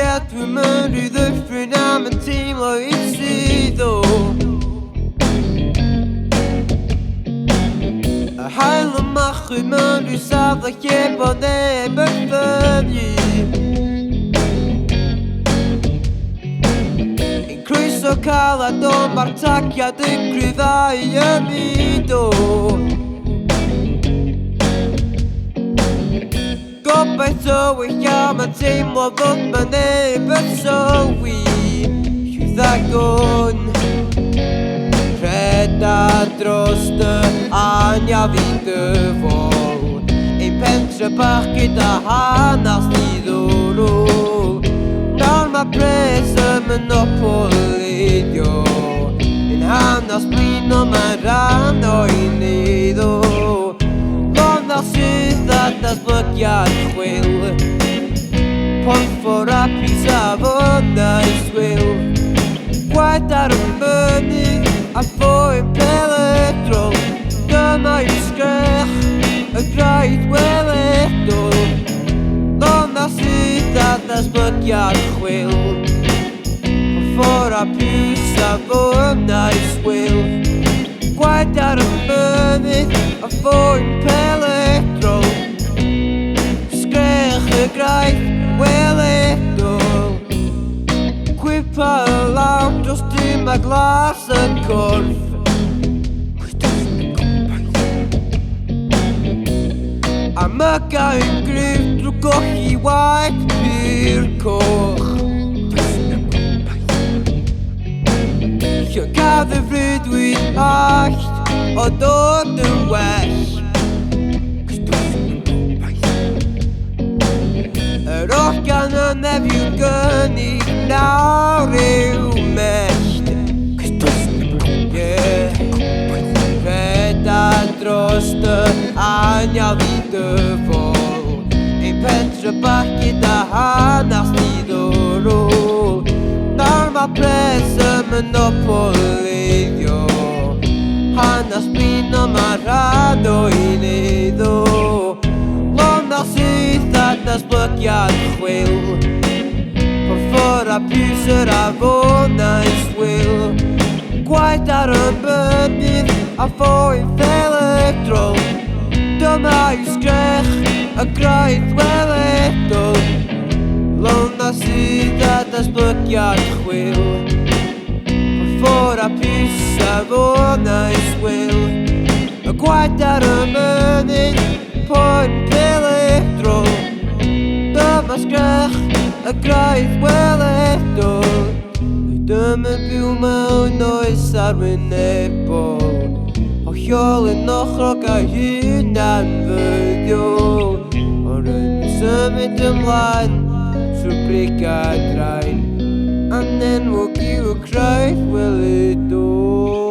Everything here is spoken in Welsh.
at fy mewn i ddyffryn am yn teimlo i sydd o Y hael y machwyd mewn i safle lle bod neb yn ffynnu Ein croeso calad o'n bartagiad yn gryddau y byd o Gobeithio weithio ma'n teimlo fod ma' neb yn sylwi Llwyddiagwn Rhedad dros dy aniaf i dyfol Ein pentre bach gyda hanes ddiddorol Nawr mae pres y monopolio Ein hanes blino mae'n rhan o'i neiddo Fel sydd a datblygiad chwil Porffor a pisa fodau swyl Gwaed ar y mynydd a ffwyn peledrol Dyma yw sgrech y graid weledol Fel sydd a datblygiad chwil Porffor a pisa fodau swyl Gwaed ar y mynydd a ffwyn peledrol Sgrech y graith weledol Gwypa y law dros dim a glas y corff A mygau yn gryf drwy golli waith pyr coch Lle gath y frydwyr allt o dod yn well Yr oll gan y nefiw gynnig nawr i'w mellt Rhedad dros dy aniaf i dyfol Ein pentre bach gyda hanes ddiddorol Nawr mae pres y monopolio Hanes blino mae'n rhan o'i neiddo Lona sydd a datblygiad chwil Porffor a pwysr a fonau swyl Gwaed ar y mynydd a ffwyn peledrol Dyma yw sgrech y graith weledol Lona sydd a datblygiad chwil Porffor a pwysr a fonau swyl Y gwaed ar y mynydd ffwyn peledrol Dyma sgrech y graith weledol Dyma byw mewn oes arwynebol Hollol yn ochrog a hunan fyddiol O'r yn symud ymlaen trwy'r brigad rhain A'n enwog i'w graith weledol